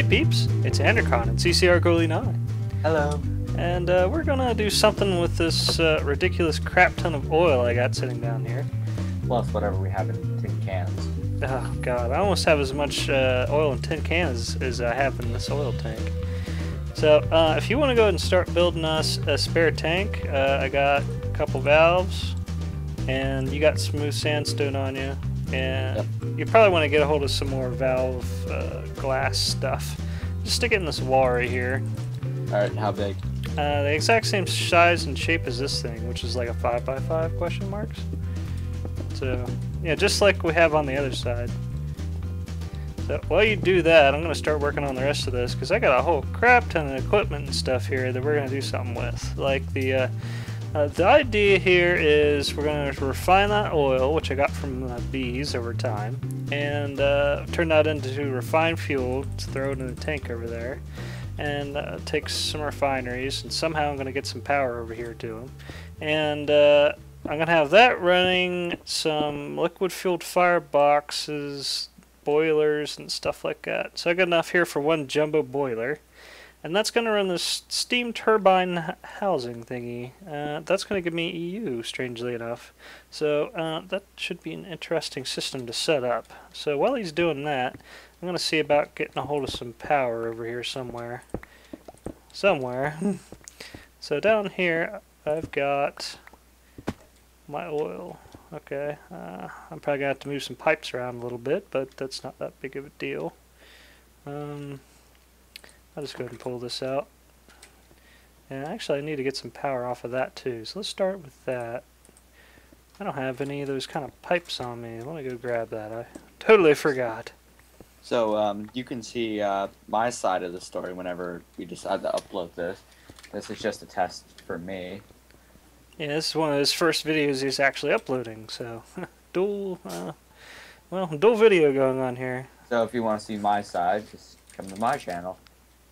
peeps, it's Andercon and CCR Goalie 9. Hello. And we're gonna do something with this ridiculous crap ton of oil I got sitting down here. Plus whatever we have in tin cans. Oh god, I almost have as much oil in tin cans as I have in this oil tank. So if you want to go ahead and start building us a spare tank, I got a couple valves, and you got smooth sandstone on you. And yep. You probably want to get a hold of some more valve glass stuff. Just stick it in this wall right here. Alright, how big? The exact same size and shape as this thing, which is like a 5x5 question marks. So, yeah, just like we have on the other side. So while you do that, I'm going to start working on the rest of this, because I got a whole crap ton of equipment and stuff here that we're going to do something with. Like the idea here is we're going to refine that oil, which I got from bees over time, and turn that into refined fuel to throw it in the tank over there. And take some refineries, and somehow I'm going to get some power over here to them. And I'm going to have that running some liquid-fueled fireboxes, boilers, and stuff like that. So I got enough here for one jumbo boiler. And that's going to run this steam turbine housing thingy. That's going to give me EU, strangely enough. So that should be an interesting system to set up. So while he's doing that, I'm going to see about getting a hold of some power over here somewhere. So down here, I've got my oil. Okay, I'm probably going to have to move some pipes around a little bit, but that's not that big of a deal. I'll just go ahead and pull this out. And actually I need to get some power off of that too, so let's start with that. I don't have any of those kind of pipes on me. Let me go grab that. I totally forgot. So you can see my side of the story whenever we decide to upload this. This is just a test for me. Yeah, this is one of his first videos he's actually uploading, so dual video going on here. So if you want to see my side, just come to my channel.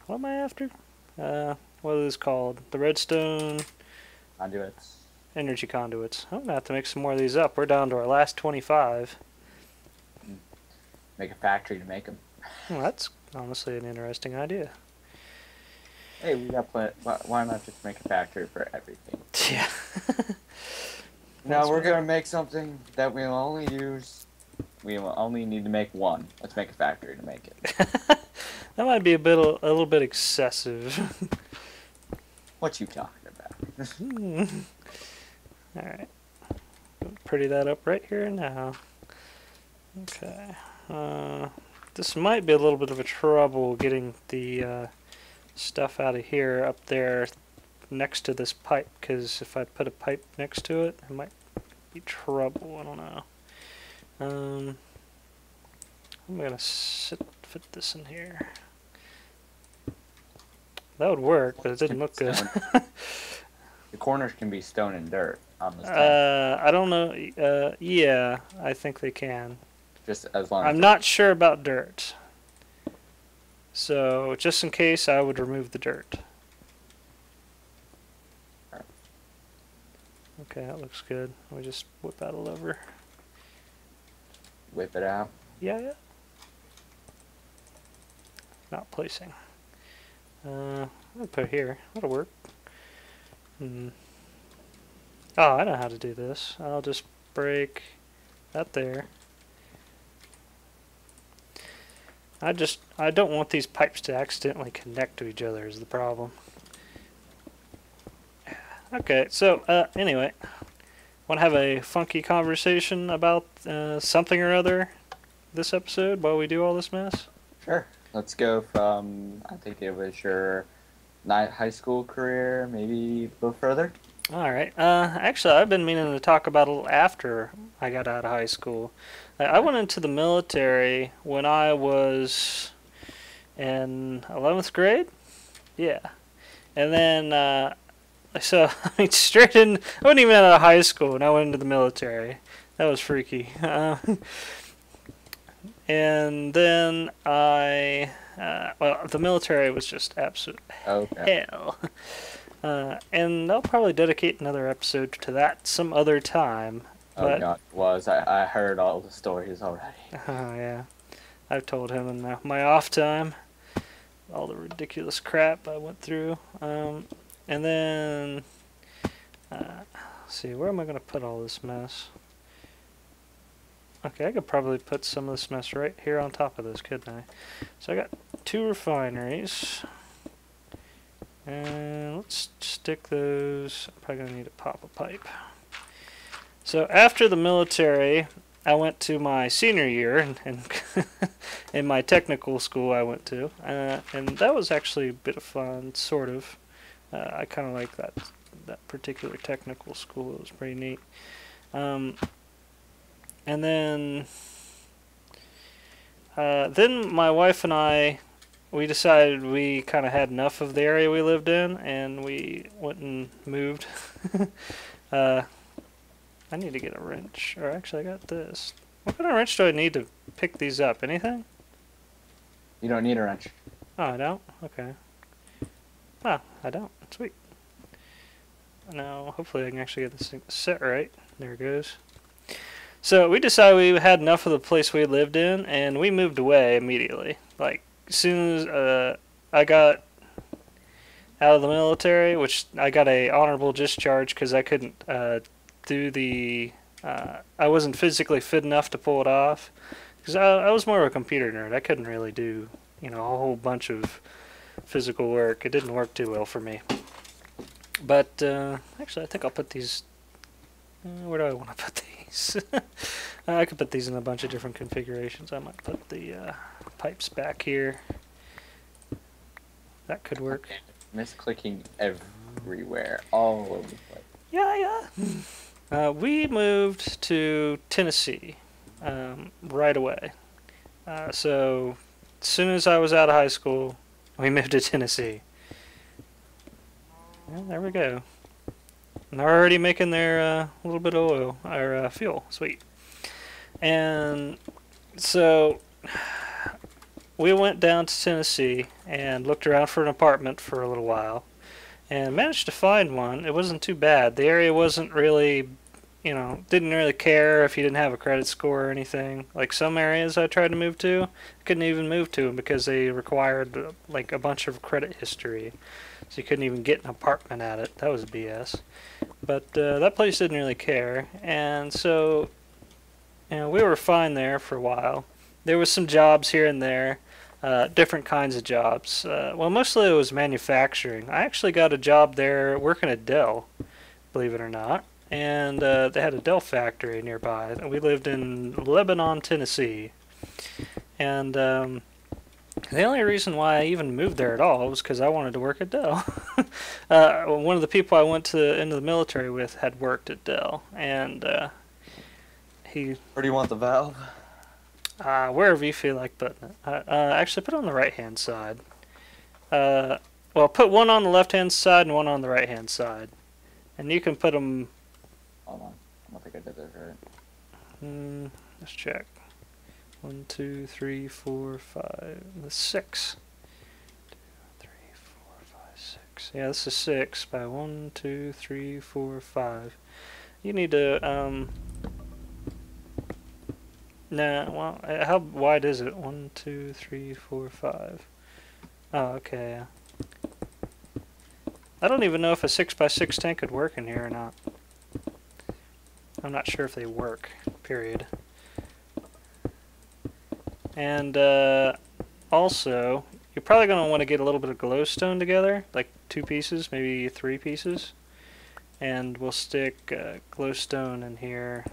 What am I after? What is this called? The redstone Conduits. Energy conduits. I'm gonna have to make some more of these up. We're down to our last 25. Make a factory to make them. Well, that's honestly an interesting idea. Hey, we got plenty. Why not just make a factory for everything? Yeah. Now we're gonna make something that we'll only use. We will only need to make one. Let's make a factory to make it. That might be a little bit excessive. What you talking about? Alright. Pretty that up right here now. Okay. This might be a little bit of a trouble getting the stuff out of here up there next to this pipe, because if I put a pipe next to it, it might be trouble. I don't know. I'm gonna fit this in here. That would work, but it didn't look good. The corners can be stone and dirt on this tank. I don't know. Yeah, I think they can. Just as long as I'm not sure about dirt. So, just in case, I would remove the dirt. Okay, that looks good. Let me just whip out a lever. Whip it out. Yeah. Not placing. I'll put it here. That'll work. Oh, I know how to do this. I'll just break that there. I don't want these pipes to accidentally connect to each other is the problem. Okay, so anyway, want to have a funky conversation about something or other this episode while we do all this mess? Sure. Let's go from, I think it was your high school career, maybe a little further. Alright, actually I've been meaning to talk about it after I got out of high school. I went into the military when I was in 11th grade? Yeah. And then, so, I mean, straight in, I wasn't even out of high school when I went into the military. That was freaky. And then well, the military was just absolute hell. And I'll probably dedicate another episode to that some other time. Oh God, it was. I heard all the stories already. Oh yeah, I've told him in my off time. all the ridiculous crap I went through. And then, let's see, where am I going to put all this mess? Okay, I could probably put some of this mess right here on top of this, couldn't I? So I got 2 refineries. And let's stick those. I'm probably going to need to pop a pipe. So after the military, I went to my senior year and in my technical school I went to. And that was actually a bit of fun, sort of. I kind of like that particular technical school. It was pretty neat. And then my wife and I, we decided we kind of had enough of the area we lived in, and we went and moved. I need to get a wrench, or actually I got this. What kind of wrench do I need to pick these up? Anything? You don't need a wrench. Oh, I don't? Okay. Ah, I don't. Sweet. Now, hopefully I can actually get this thing set right. There it goes. So we decided we had enough of the place we lived in, and we moved away immediately. Like, as soon as I got out of the military, which I got a honorable discharge because I couldn't do the... I wasn't physically fit enough to pull it off. Because I was more of a computer nerd. I couldn't really do, a whole bunch of physical work. It didn't work too well for me. But, actually, I think I'll put these... where do I want to put these? I could put these in a bunch of different configurations. I might put the pipes back here. That could work. Misclicking everywhere, all over the place. Yeah. We moved to Tennessee right away. So, as soon as I was out of high school, we moved to Tennessee. Well, there we go. And they're already making their little bit of oil, or fuel. Sweet. And so we went down to Tennessee and looked around for an apartment for a little while and managed to find one. It wasn't too bad. The area wasn't really, didn't really care if you didn't have a credit score or anything. Like some areas I tried to move to, I couldn't even move to them because they required like a bunch of credit history. So you couldn't even get an apartment at it. That was BS. But that place didn't really care. And so, we were fine there for a while. There was some jobs here and there, different kinds of jobs. Well, mostly it was manufacturing. I actually got a job there working at Dell, believe it or not. And they had a Dell factory nearby. And we lived in Lebanon, Tennessee. And the only reason why I even moved there at all was because I wanted to work at Dell. One of the people I went into the military with had worked at Dell, and he... Where do you want the valve? Wherever you feel like putting it. Actually, put it on the right-hand side. Well, put one on the left-hand side and one on the right-hand side. And you can put them... Hold on. I don't think I did that right. Let's check. 1, 2, 3, 4, 5. That's 6. 2, 3, 4, 5, 6. Yeah, this is 6 by 1, 2, 3, 4, 5. You need to well, how wide is it? 1, 2, 3, 4, 5. Oh, okay. I don't even know if a 6x6 tank could work in here or not. I'm not sure if they work. Period. And also, you're probably going to want to get a little bit of glowstone together, like 2 pieces, maybe 3 pieces. And we'll stick glowstone in here,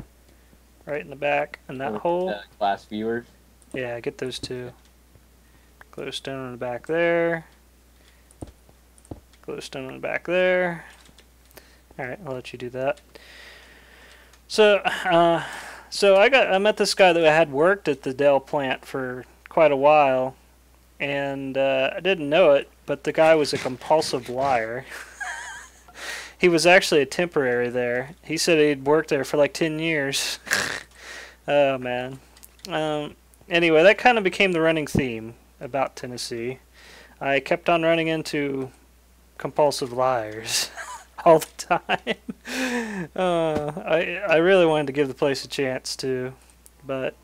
right in the back, in that hole. Glass viewers? Yeah, get those 2. Glowstone in the back there. Glowstone in the back there. Alright, I'll let you do that. So, I met this guy that had worked at the Dell plant for quite a while, and I didn't know it, but the guy was a compulsive liar. He was actually a temporary there. He said he'd worked there for like 10 years. Oh, man. Anyway, that kind of became the running theme about Tennessee. I kept on running into compulsive liars. All the time. I really wanted to give the place a chance too, but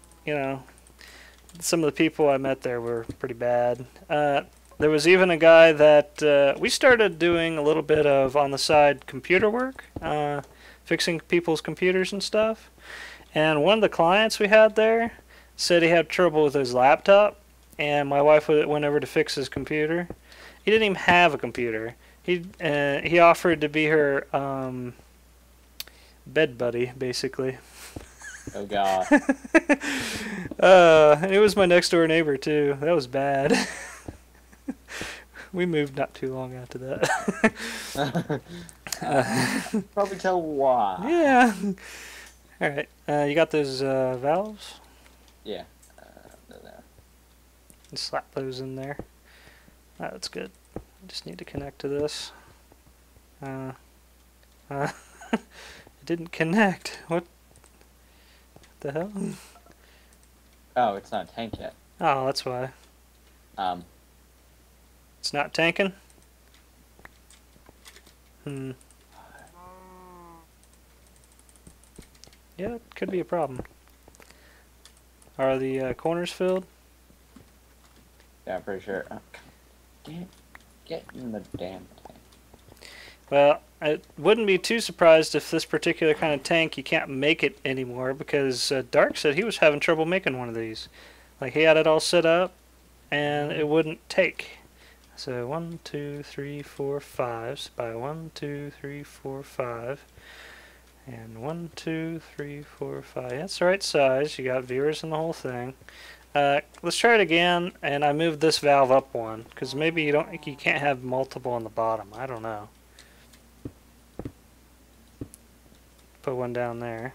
some of the people I met there were pretty bad. There was even a guy that we started doing a little bit of on the side computer work, fixing people's computers and stuff. And one of the clients we had there said he had trouble with his laptop, and my wife went over to fix his computer. He didn't even have a computer. He offered to be her bed buddy, basically. Oh God. And it was my next door neighbor too. That was bad. We moved not too long after that. Probably tell why. Yeah. All right. You got those valves? Yeah. They're there. Just slap those in there. That's good. Just need to connect to this. It didn't connect. What the hell? Oh, it's not a tank yet. Oh, that's why. It's not tanking? Yeah, it could be a problem. Are the corners filled? Yeah, I'm pretty sure. Oh, damn. Get in the damn tank. Well, I wouldn't be too surprised if this particular kind of tank you can't make it anymore, because Dark said he was having trouble making one of these. Like, he had it all set up and it wouldn't take. So 1, 2, 3, 4, 5. So by 1, 2, 3, 4, 5. And 1, 2, 3, 4, 5. That's the right size. You got viewers in the whole thing. Let's try it again, and I moved this valve up one, because maybe you can't have multiple on the bottom. I don't know. Put one down there.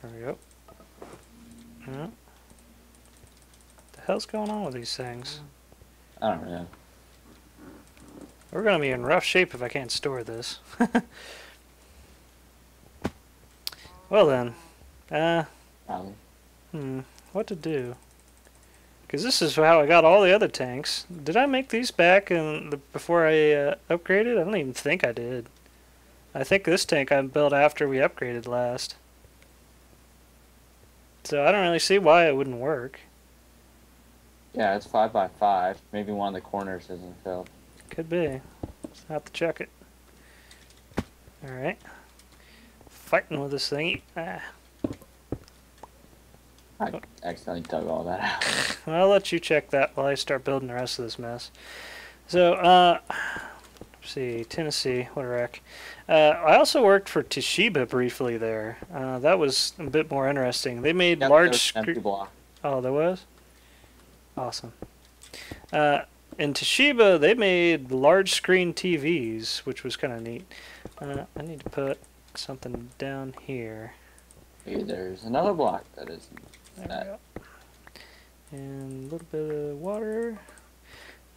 There we go. Yeah. What the hell's going on with these things? I don't know. We're going to be in rough shape if I can't store this. Well then, what to do? Because this is how I got all the other tanks. Did I make these back before I upgraded? I don't even think I did. I think this tank I built after we upgraded last. So I don't really see why it wouldn't work. Yeah, it's 5x5. Maybe one of the corners isn't filled. Could be. Just have to check it. Alright. Fighting with this thing. I accidentally dug all that out. I'll let you check that while I start building the rest of this mess. So, let's see, Tennessee, what a wreck. I also worked for Toshiba briefly there. That was a bit more interesting. They made large screen. Oh, there was? Awesome. In Toshiba, they made large screen TVs, which was kind of neat. I need to put something down here. Maybe there's another block that isn't. There we go. And a little bit of water.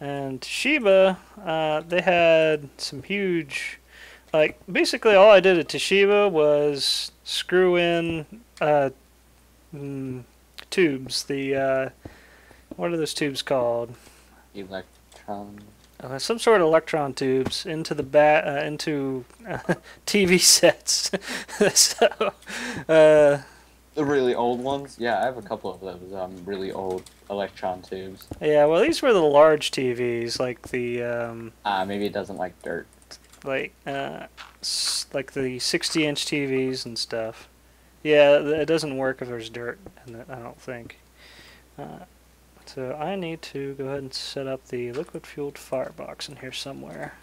And Toshiba, they had some huge, like, basically all I did at Toshiba was screw in tubes. The, what are those tubes called? Electron. Some sort of electron tubes into the TV sets. So, the really old ones? Yeah, I have a couple of those really old electron tubes. Yeah, well, these were the large TVs, like the maybe it doesn't like dirt. Like the 60-inch TVs and stuff. Yeah, it doesn't work if there's dirt in it, I don't think. So I need to go ahead and set up the liquid-fueled firebox in here somewhere.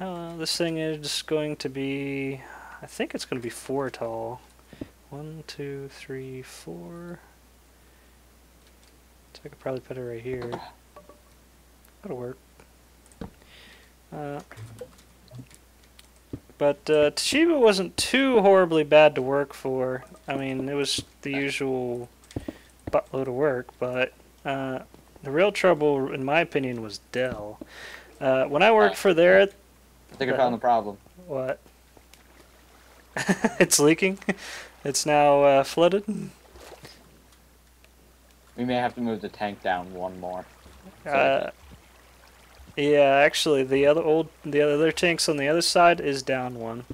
This thing is going to be, I think it's going to be 4 tall. 1, 2, 3, 4. So I could probably put it right here. That'll work. But Toshiba wasn't too horribly bad to work for. I mean, it was the usual buttload of work, but the real trouble, in my opinion, was Dell. When I worked for there... I think I found the problem. What? It's leaking? It's now flooded? We may have to move the tank down one more. Yeah, actually, the other tanks on the other side is down one.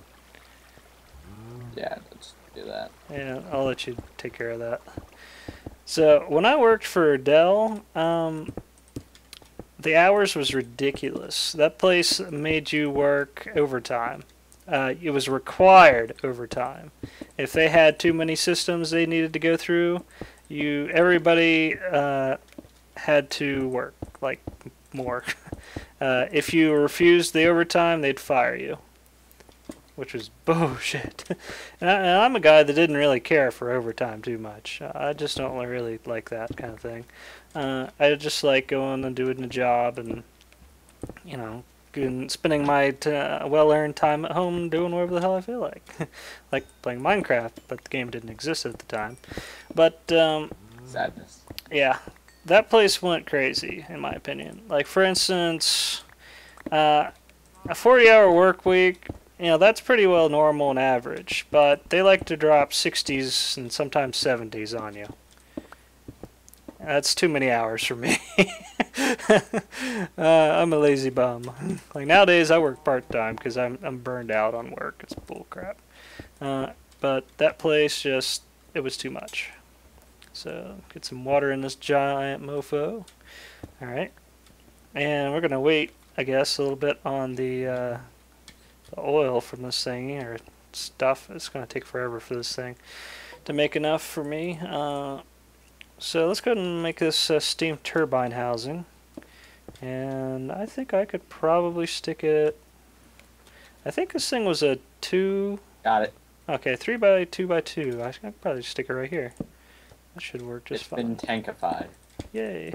Yeah, let's do that. Yeah, I'll let you take care of that. So when I worked for Dell, the hours was ridiculous. That place made you work overtime. It was required overtime. If they had too many systems they needed to go through, everybody had to work like more. If you refused the overtime, they'd fire you, which was bullshit. And I'm a guy that didn't really care for overtime too much. I just don't really like that kind of thing. I just like going and doing the job and, you know, spending my well-earned time at home doing whatever the hell I feel like. Like playing Minecraft, but the game didn't exist at the time. But, Sadness. yeah, that place went crazy, in my opinion. Like, for instance, a 40-hour work week, you know, that's pretty well normal and average, but they like to drop 60s and sometimes 70s on you. That's too many hours for me. I'm a lazy bum. Like nowadays, I work part-time because I'm burned out on work. It's bullcrap. But that place it was too much. So get some water in this giant mofo. All right, and we're gonna wait, I guess, a little bit on the oil from this thingy or stuff. It's gonna take forever for this thing to make enough for me. So let's go ahead and make this steam turbine housing. And I think I could probably stick it... I think this thing was a 2... Got it. Okay, 3x2x2. I could probably stick it right here. That should work just fine. It's been tankified. Yay.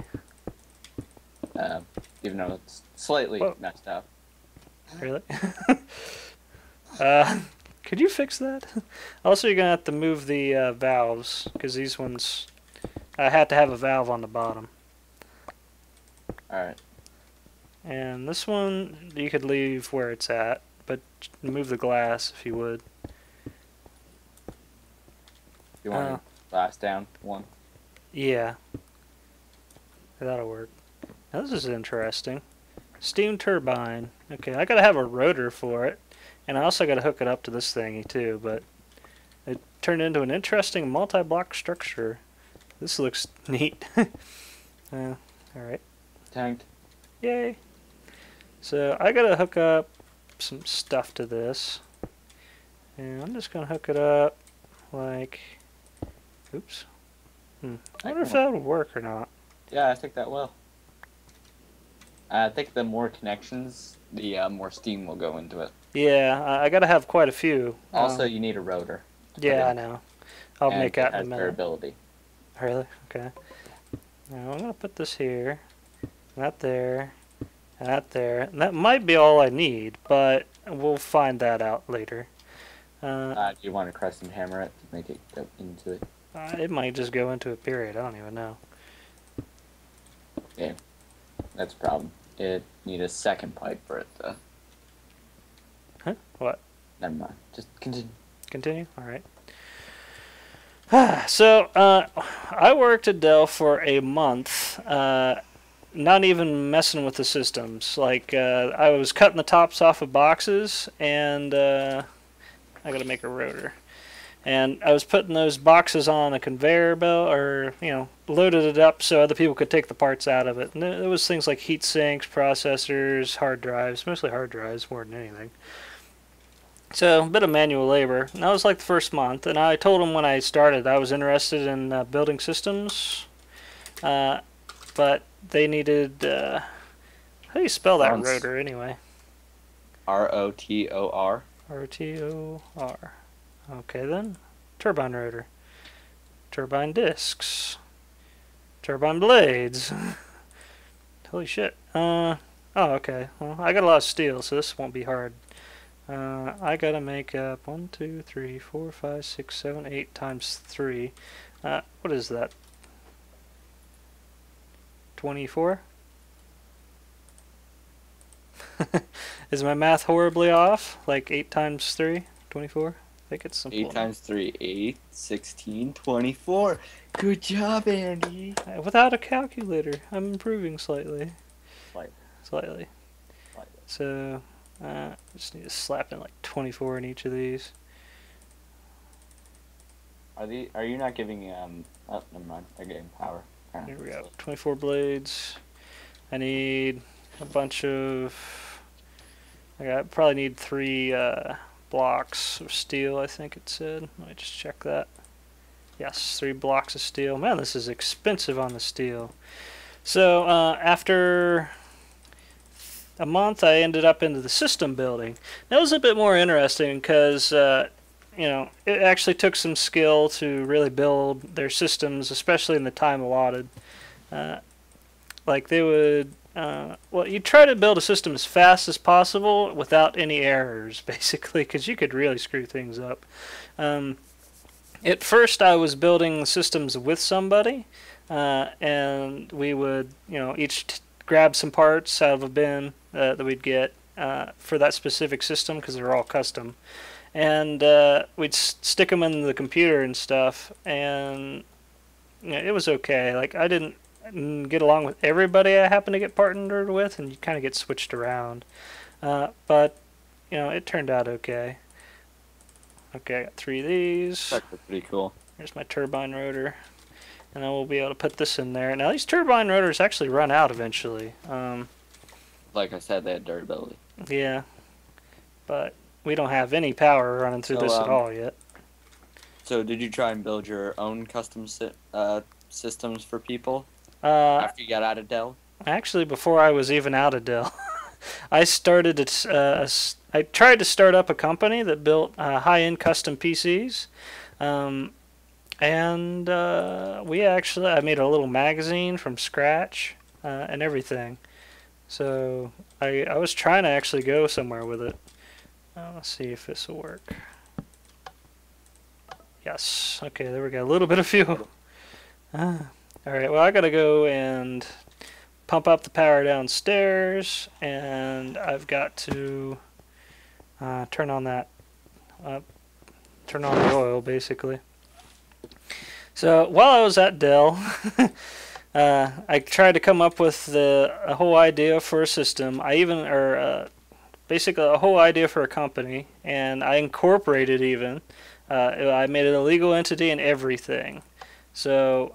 Even though it's slightly messed up. Really? Could you fix that? Also, you're going to have to move the valves, because these ones... I had to have a valve on the bottom. Alright. And this one, you could leave where it's at, but move the glass if you would. You want glass down one? Yeah. That'll work. Now this is interesting. Steam turbine. Okay, I gotta have a rotor for it. And I also gotta hook it up to this thingy too, but it turned into an interesting multi-block structure. This looks neat. Alright. Tanked. Yay. So I gotta hook up some stuff to this. And I'm just gonna hook it up like... Oops. I wonder if that would work or not. Yeah, I think that will. I think the more connections, the more steam will go into it. Yeah, I gotta have quite a few. Also, you need a rotor. Yeah, I know. I'll make that in a minute. Variability. Really? Okay. Now I'm gonna put this here, that there, and that there. And that might be all I need, but we'll find that out later. Do you want to crescent hammer it to make it go into it? It might just go into a period. I don't even know. Yeah, that's a problem. It need a second pipe for it to... Huh? What? Never mind. Just continue. Continue? Alright. So, I worked at Dell for a month, not even messing with the systems. Like, I was cutting the tops off of boxes, and I gotta make a rotor. And I was putting those boxes on a conveyor belt, or, you know, loaded it up so other people could take the parts out of it. And there was things like heat sinks, processors, hard drives, mostly hard drives more than anything. So, a bit of manual labor. And that was like the first month. And I told them when I started I was interested in building systems. But they needed... how do you spell that rotor anyway? R-O-T-O-R. R-O-T-O-R. Okay then. Turbine rotor. Turbine discs. Turbine blades. Holy shit. Oh, okay. Well, I got a lot of steel, so this won't be hard. I gotta make up 1, 2, 3, 4, 5, 6, 7, 8 times 3. What is that? 24? Is my math horribly off? Like 8 times 3? 24? I think it's simple. 8 times 3, 8, 16, 24. Good job, Andy. Without a calculator. I'm improving slightly. Slightly. So, just need to slap in like 24 in each of these. Are you not giving Oh, never mind. They're getting power. Here we go. 24 blades. I need a bunch of. I probably need 3 blocks of steel. I think it said. Let me just check that. Yes, 3 blocks of steel. Man, this is expensive on the steel. So after a month, I ended up into the system building. That was a bit more interesting because you know, it actually took some skill to really build their systems, especially in the time allotted. Like they would, well, you try to build a system as fast as possible without any errors, basically, because you could really screw things up. At first, I was building systems with somebody, and we would, you know, each grab some parts out of a bin that we'd get for that specific system because they're all custom, and we'd stick them in the computer and stuff, and you know, it was okay. Like I didn't get along with everybody I happened to get partnered with, and you kind of get switched around, but you know, it turned out okay. Okay, I got 3 of these. That's pretty cool. Here's my turbine rotor. And I will be able to put this in there. Now, these turbine rotors actually run out eventually. Like I said, they had durability. Yeah. But we don't have any power running through this at all yet. So, did you try and build your own custom systems for people After you got out of Dell? Actually, before I was even out of Dell, I started I tried to start up a company that built high-end custom PCs, and I made a little magazine from scratch and everything. So I was trying to actually go somewhere with it. Let's see if this will work. Yes. Okay, there we go. A little bit of fuel. All right. Well, I gotta go and pump up the power downstairs, and I've got to turn on the oil, basically. So while I was at Dell, I tried to come up with a whole idea for a system. Basically a whole idea for a company, and I incorporated even. I made it a legal entity and everything. So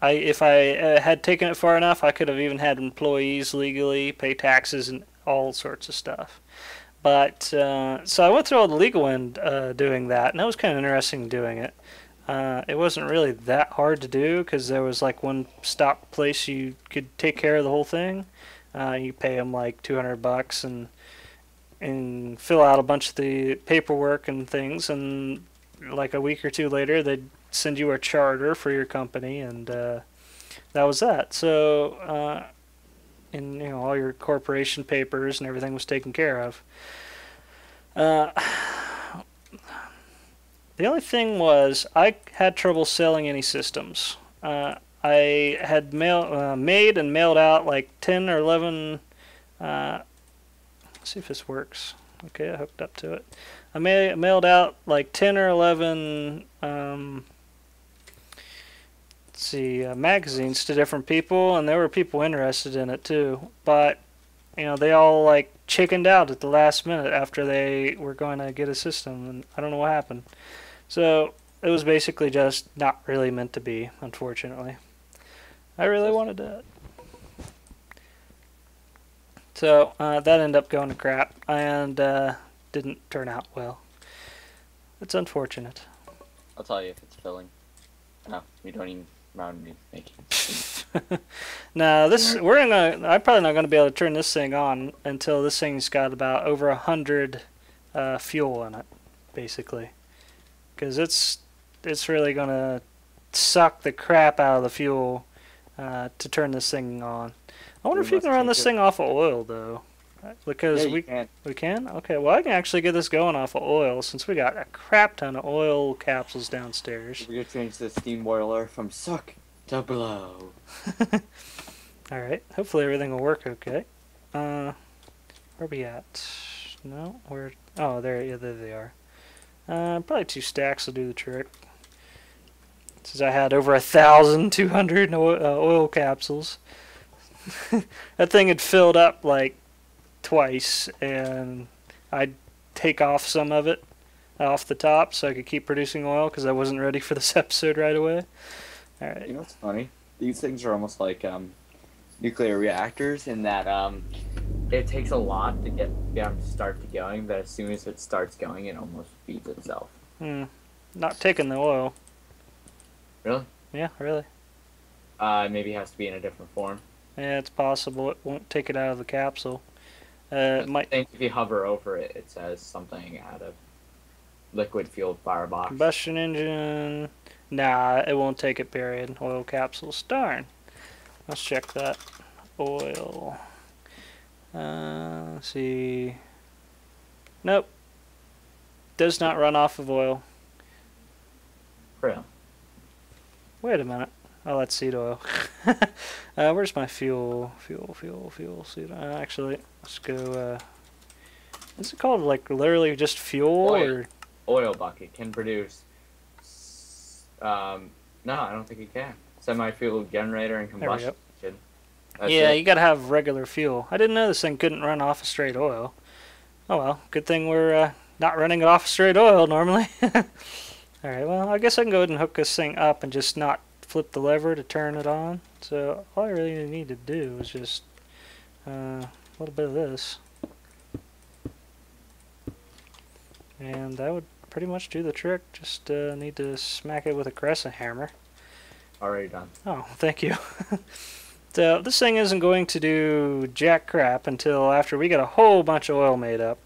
if I had taken it far enough, I could have even had employees legally pay taxes and all sorts of stuff. But so I went through all the legal end doing that, and that was kind of interesting doing it. It wasn't really that hard to do because there was like one stop place you could take care of the whole thing. You pay them like $200 and fill out a bunch of the paperwork and things, and like a week or 2 later they'd send you a charter for your company, and that was that. So and you know, all your corporation papers and everything was taken care of. The only thing was I had trouble selling any systems. I had made and mailed out like 10 or 11. Let's see if this works. Okay, I hooked up to it. I mailed out like 10 or 11 magazines to different people, and there were people interested in it too. But you know, they all like chickened out at the last minute after they were going to get a system, and I don't know what happened. So it was basically just not really meant to be, unfortunately. I really wanted it. So that ended up going to crap, and didn't turn out well. It's unfortunate. I'll tell you if it's filling. No, we don't even round me making. No, I'm probably not gonna be able to turn this thing on until this thing's got about over 100 fuel in it, basically, because it's really gonna suck the crap out of the fuel to turn this thing on. I wonder if you can run this thing off of oil though, because yeah, we can. Okay, well I can actually get this going off of oil since we got a crap ton of oil capsules downstairs. We're gonna change the steam boiler from suck to blow. All right. Hopefully everything will work okay. Where are we at? No, where? Oh, there they are. Probably 2 stacks will do the trick. Since I had over 1,200 oil capsules. That thing had filled up like twice, and I'd take off some of it off the top so I could keep producing oil because I wasn't ready for this episode right away. All right. You know what's funny? These things are almost like nuclear reactors in that it takes a lot to get them to start to going, but as soon as it starts going, it almost feeds itself. Not taking the oil. Really? Yeah, really. Maybe it has to be in a different form. Yeah, it's possible it won't take it out of the capsule. It might. I think if you hover over it, it says something out of liquid-fueled firebox. Combustion engine. Nah, it won't take it, period. Oil capsules. Darn. Let's check that. Oil. Let's see. Nope. Does not run off of oil. Real. Wait a minute. Oh, that's seed oil. Where's my fuel? Fuel, seed oil. Actually, let's go, what's it called? Like, literally just fuel? Or oil bucket can produce, no, I don't think it can. Semi-fuel generator and combustion engine. Yeah, you gotta have regular fuel. I didn't know this thing couldn't run off of straight oil. Oh well, good thing we're not running it off of straight oil normally. Alright, well, I guess I can go ahead and hook this thing up and just not flip the lever to turn it on. So all I really need to do is just a little bit of this. And that would pretty much do the trick. Just need to smack it with a crescent hammer. Already done. Oh, thank you. So this thing isn't going to do jack crap until after we get a whole bunch of oil made up.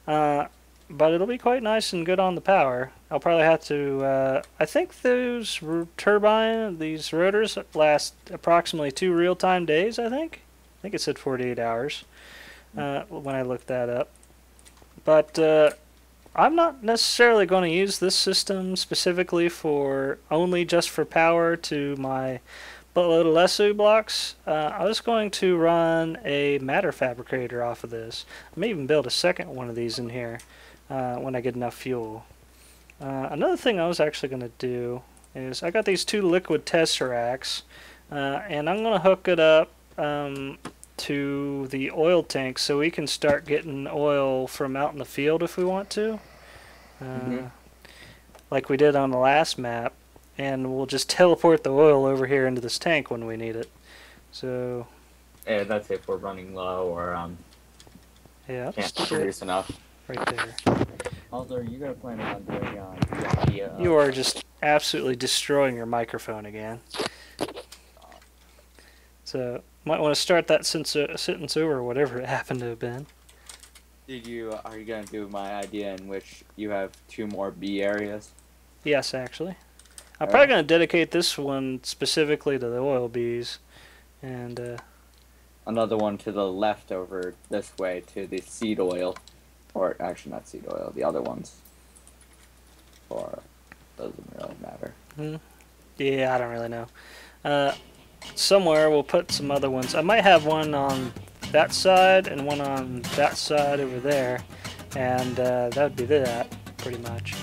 But it'll be quite nice and good on the power. I'll probably have to, I think those these rotors last approximately 2 real-time days, I think it said 48 hours when I looked that up. But I'm not necessarily going to use this system specifically for just for power to my buttload of Lesu blocks. I was going to run a matter fabricator off of this. I may even build a second one of these in here when I get enough fuel. Another thing I was actually going to do is I got these 2 liquid tesseracts, and I'm going to hook it up to the oil tank so we can start getting oil from out in the field if we want to, like we did on the last map, and we'll just teleport the oil over here into this tank when we need it. So yeah, that's if we're running low or yeah, can't produce enough. Right there. Also, are you gonna plan on doing You are just absolutely destroying your microphone again. So might want to start that sentence over, or whatever it happened to have been. Are you gonna do my idea in which you have 2 more B areas? Yes, actually. I'm probably gonna dedicate this one specifically to the oil bees, and another one to the left over this way to the seed oil. Or actually not seed oil, the other ones. Or doesn't really matter. Yeah, I don't really know. Somewhere we'll put some other ones. I might have one on that side and one on that side over there, and that would be that pretty much.